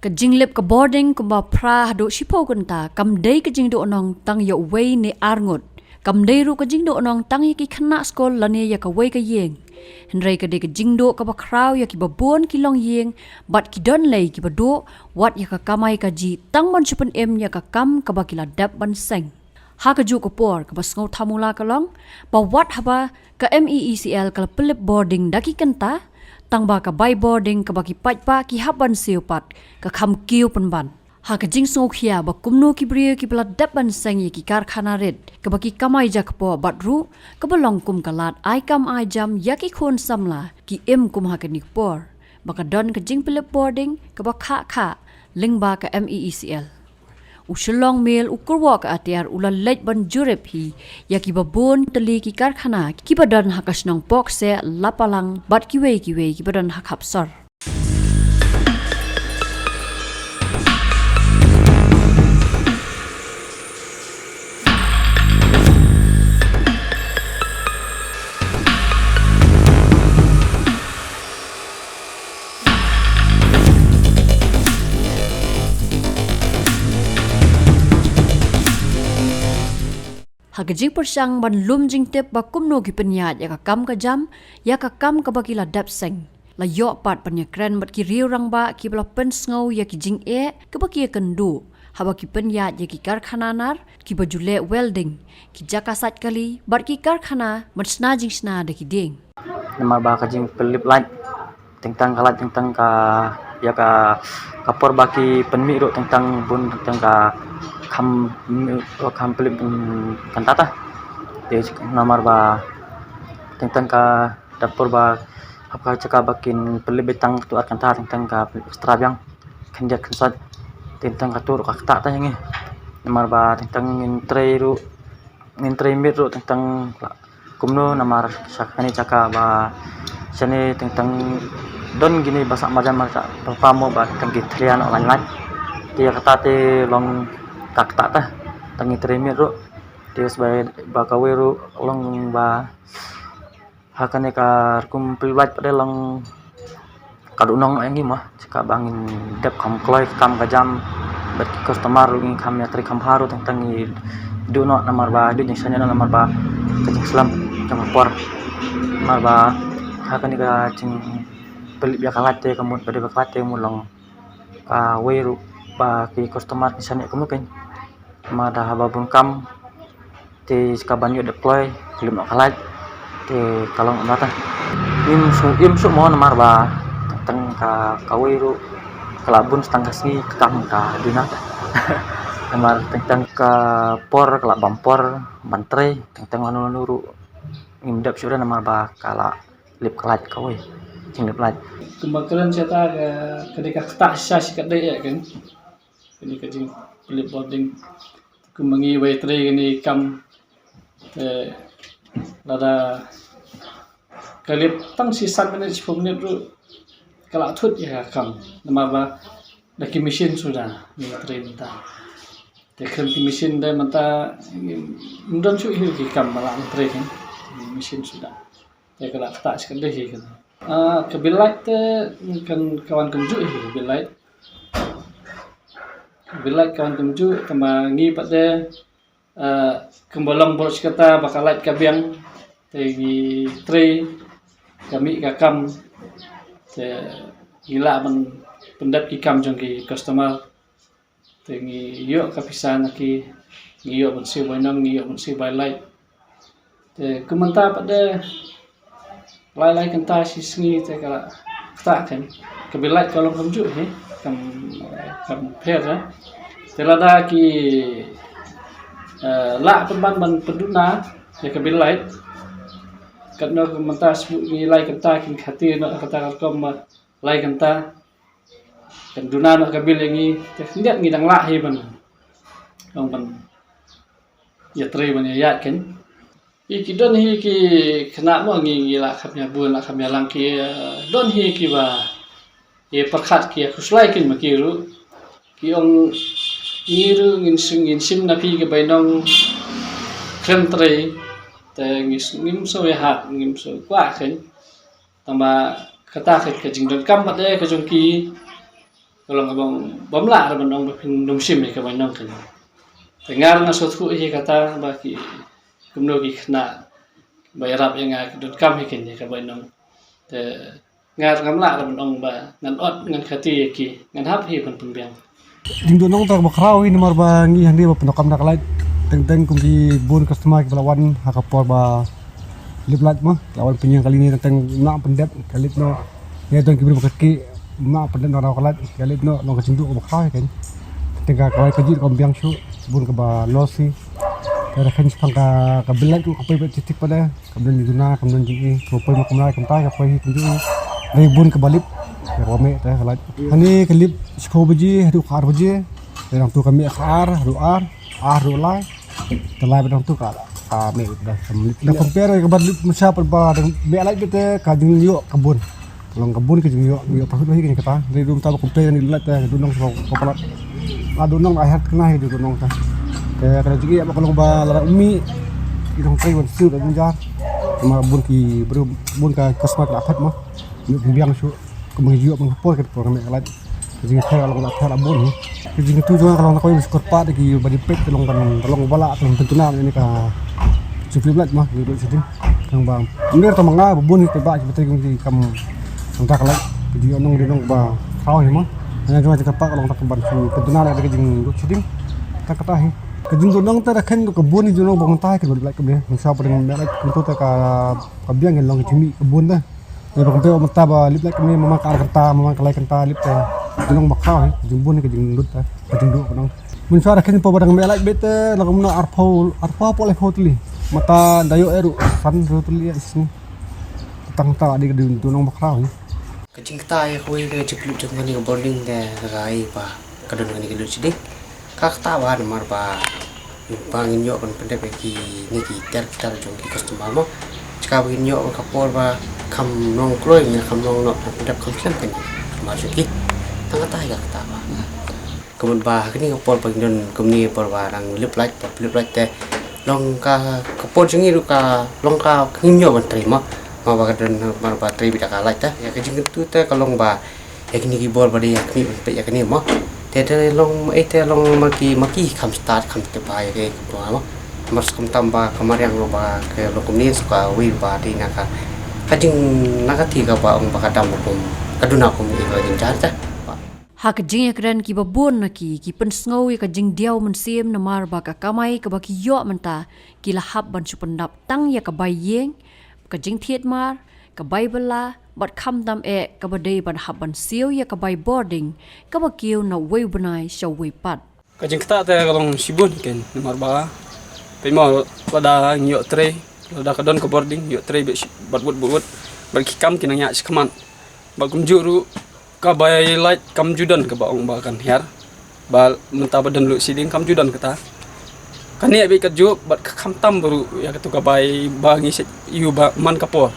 Kajinglip ka boarding kumba pra do sipo kunta kamdei kajing do onong tang ya wei ne arngut kamdei ru kajing do onong tang ya ki khana skol lane ya ka wei ka yeng henrei ka de kajing do ka ba kraw ya ki babon ki long yeng bat ki don lei ki ba do wat ya ka kamai ka ji tang mon chupen em ya ka kam ka ba ki la dap ban seng ha ka ju ko por ka ba ngau thamula ka long ba wat haba ka MEECL ka pelip boarding daki kenta tang ba ka by boarding ka ba ki pat pa ki haban seupat ka kham kiu penban ha ka jing so khia ba kumno ki brio ki bla dap ban sang ye ki karkhana red ka ba ki kamai jak po batru ka ba long kum kalat ai kam ai jam ya ki khon samla ki em kum ha ka nik por ba ka don ka jing pelip boarding ka ba kha ling ba ka MEECL usulong mel ukurwa ka atiar ulan lej ban jurep hi ya ki babon teli ki karkhana ki badan hakas nong pok se lapalang bat ki wei ki badan hakap sor Hagajing persang ban lum jing tep ba kumno ki penyat ya ka kam ka jam ya ka kam ka bakila dap seng la yo pat panya kren bat ki riu rang ba ki bla pen ngau ya ki jing e ka ba ki kendu haba ki penyat ya ki karkhana nar ki bajule welding ki jakasat kali bat ki karkhana mat sna jing sna de ki ding nama ba ka jing pelip light tentang kalat tentang ka ya ka kapor baki penmi ro tentang bun tentang ka kam pelip kantata de namar ba tentang ka dapur ba apa caka bakin pelip betang tu kanta tentang ka strabyang kanjat kansat tentang ka tur ka ta yang namar ba tentang intre mit ro tentang kumno namar sakani caka ba sane tentang don gini bahasa macam pamo ba tentang gitrian online dia kata te long tak ta tangi tremir ro dia sebagai bakawe ro long ba hakane ka kumpul bat pada long kadunong angi mah caka bangin dep kam kloi kam gajam bet customer ing kam ya tri kam haru tentang i do no namar ba di sanya namar ba kecing selam jam por namar ba hakane ka cing pelip ya kalate kamu pada baklate mulong ka weru ba ki customer di sana kamu kan mada hababun kam te skaban yo deploy lim kalat te kalong mata im su mo namar ba tentang ka kaweru kelabun setengah sini kam ka dina namar tentang ka por kala bampor bantre tentang anu imdap sudah namar ba kala lip kalat kawe cing lip lat kemakaran saya ketika tak sah sikit dek ya kan ini kajing pelip boarding kemangi waitre ini kam lada kalip tang sisa menit 10 menit ru kala thut ya kam nama ba daki mesin sudah waitre minta tekan ki mesin dah mata mundan su ini ki kam malang waitre kan mesin sudah ya kala tak sikit dek kan kebilait kan kawan kunjuk kebilait kawan kunjuk kemangi pada kembolong boros kata bakalat kabiang tegi tray kami kakam gila men pendap ikam jong ki customer tegi yo kapisan ki ngiyo bensi boinang ngiyo bensi bailait te kumanta pada lai kenta sisngi te kala kata kan kebilait kalau kunjuk ni kam pera telada ki la pemban ban peduna ya kebilait kadno kumanta nilai kenta kin khati no kata kom lai kenta kan duna no kebil yangi te ndak ngidang la hi ban ong ban ya tre ban ya kan iki don hi ki kena mo ngi la khamya bun la khamya lang ki don hi ki ba ye pakhat ki khuslai kin makiru ki ong ngiru ngin sim na pi ke bainong krem tre te ngim so ya hat ngim so kwa khen tama kata khet ka jing don kam ba de ka jong ki kalau ngabang bamla ada benong bapin dumsim ya kawan nong kan dengar na sotu ini kata baki kumno ki kena bayarap yang ngak dut kam hikin ya kawan nong ngar ngamla ada benong ba ngan ot ngan khati ki ngan hap hi pan pembiang ding do nong tak bakrawi ni mar bangi handi ba penokam nak lai teng kum di bun customer ki lawan hakapor ba liblat mah lawan penyang kali ni teng nak pendep kalit no ni don ki ber ki nak pendep no kalat kalit no long kacinduk ba krawi kan tengah kawai kaji kom biang shu bun ka ba losi kara kan sepang ka belat ku kapai bet titik pada kemudian di duna kemudian ji kapai makum lai kam tai kapai kunju ribun ke balip ya rame teh kalat ani kelip sekolah baji hadu khar baji dan tu kami khar hadu ar lai telai bedang tu ka me dah semenit dah compare ke balip musya perba dengan be lai bete ka jing yo kebun long kebun ke jing yo pasut lagi ni kata dari rum ta compare ni lat teh dunong kopalat adunong ahat kena hidu dunong teh kayak kalau juga apa kalau ba lara umi idong trai wan siu dan jar ma bun ki bun ka kosmat atat mah yu biang su kemang jiwa mengpol ke program kalat jadi saya kalau nak thara bun jadi tu juga kalau nak kau skor pat ki badi pet tolong bala tolong tentunan ini ka suplemen mah duduk situ kang bang ini to manga bun ke ba betul ki kam entah kalat jadi onong dinong ba kau ni mah hanya cuma cakap kalau tak kembar su tentunan ada ke jing duduk situ tak ketahui kejung donong ta rakhen ko kebun ni donong bang tai ke lek ke dia misa paling mek tentu ta ka biang ke long chimi kebun ta ni bang pe mata ba lip lek ni mama ka kenta mama kalai kenta lip ta donong bakau kejung bun ke jung lut ta kejung do donong mun sa rakhen po badang mek lek bete lagum na arpo po le hotli mata dayo eru san rutli isni tang ta di donong bakau kejing ta ya koi ke jeplut jeng ni boarding de rai pa kadon ni ke lut sidik kak tawa mar ba bangin yo kan pendek ki ni ki ter jong ki customer mo cakap bangin yo kan kapor ba kam nong kloy ni kam nong no pendek kam klem kan mar ki tang ta ya tawa kemun ba kini kapor bangin kemni por ba rang lip light te long ka kapor jengi ru ka long ka ngin yo ban terima ma ba kadon mar ba tri bida ka light ta ya ke jing tu te kalong ba ya kini ki bor ba de ya kini pe ya kini mo te long maki kam start kam te ba ke ko ma mas kam tamba kamar yang lo ba ke lo kum ni suka wi ba di naka kajing naka ti ka ba ong ba kadam kum kaduna kum ni ko jing jar ta ha ka jing ekran ki babon na ki pen sngowi ka jing diaw man siem na mar ba ka kamai ka ba ki yo man ta ki la hab ban su pendap tang ya ka bai yeng ka jing thiet mar ka bai bala bat kham dam ka ba dei ban hab ban siu ya ka bai boarding ka ba kiu na wei banai shaw wei pat kajing kata te kalong sibun ken nomor ba pe mo pada ngyo tre pada kadon ke boarding ngyo tre bat but bar kikam kinanya sikaman ba kumjuru ka bai light kam judan ke ba ong ba kan hiar ba menta badan lu siding kam judan kata kan ya be kaju bat kham tam baru ya ketu ka bai ba ngi yu ba man kapor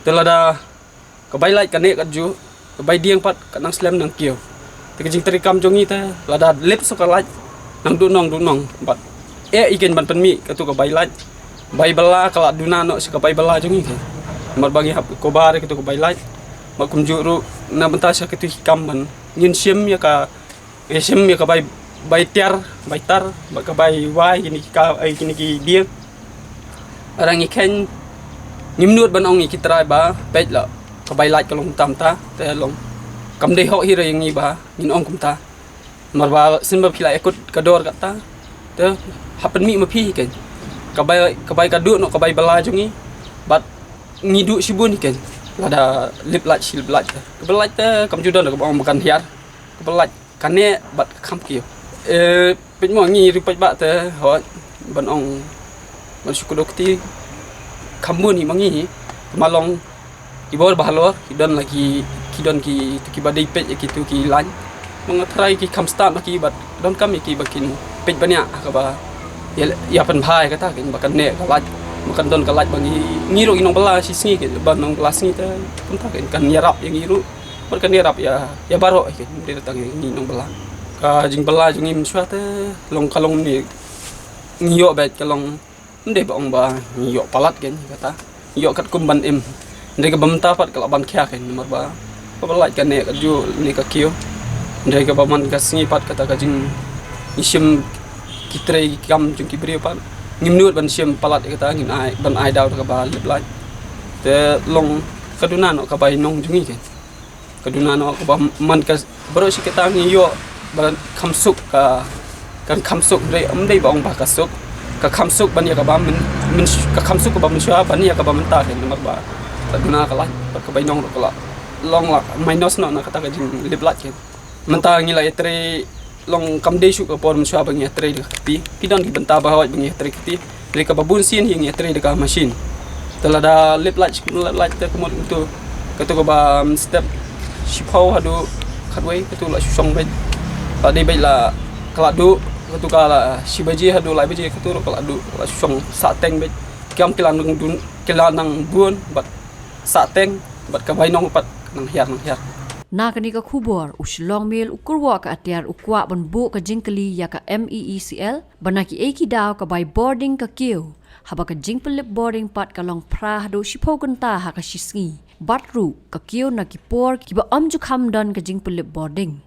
telada ka bai light kan ne kaju ka bai diang pat kanang slam nang kieu te jing terikam jongi te lada lep so ka light nang dunong bat iken ban penmi katu ka bai light bai bala kala duna no ka bai bala jongi ke mar bagi hap ko bare katu ka bai light ma kum juru na bentas ka tu hikam ban ngin sim ya ka sim ya ka bai tar ba ka bai wai ini ka ini ki dia arang iken nimnut ban ong ikitrai ba pet la ka bai light kalong tam ta te long kam dei ho hira yang ni ba min ong kum ta mar ba sin ba phila ekut kador kata te hapen mi ma phi ken ka bai ka du no ka bai bala jungi bat ngidu sibun ken ada lip light te kam judan ka ong makan hiar ka light kane bat kam kiu pet mo ngi ripat ba te ho ban ong ban sukudokti kamu ni mangi malong ibor bahalor kidon ki tu ki badai pet ki tu ki lan mengatrai ki kam start ki bat don kam ki bakin pet banyak ka ba ya pen bhai kata kin bakan ne kalat makan don kalat bangi ngiro inong bala sisngi ki ban nong kelas ni ta punta kan nyarap yang ngiru kan nyarap ya baro ki dia datang ni nong bala ka jing bala jungi mswa te long kalong ni ngiyo bet kalong ndai ba ong ba ngiyo palat ken kata ngiyo kat kum ban em ndai ka bam tapat kala ban kya ken nomor ba ko light kan ne ka ju ni ka kiyo Ndai ka paman ka singi pat kata ka jing isim kitre kam jung ki brio pat ngimnut ban sim palat kata ngin ai ban ai daw ka ba lep lai te long kaduna no ka bai nong jungi ke kaduna no ka ba man ka bro si kata ngi yo ban kamsuk ka kan kamsuk dai dai ba ong ba ka suk ka kamsuk ban ya ka ba min ka kamsuk ka ba min sha ban ya ka ba min ta ke nomor ba kaduna ka lai ka bai nong ka la long la minus no na kata ka jing lep lai ke mentah ngila etre long kam de shu ka por msha bang etre de kati pidon ki benta bahawat bang etre kati le ka babun sin hing etre de ka machine telada lip light te kumut tu katu ka ba step shipau hadu khatway katu la shong be pa de be la kala du katu ka la shibaji hadu lai baji katu kala du la shong sa teng be kam kilan nang dun kilan nang buon bat sa teng bat ka bai nong pat nang hiar Nakani ka kubor uslong mil ukurwa ka atiar ukwa ban bu ka jingkali ya ka MEECL banaki eki daw ka by boarding ka kiu haba ka jingpelip boarding pat ka long pra do shipogun ta ha ka shisngi batru ka kiu na kipor kiba amju kham don ka jingpelip boarding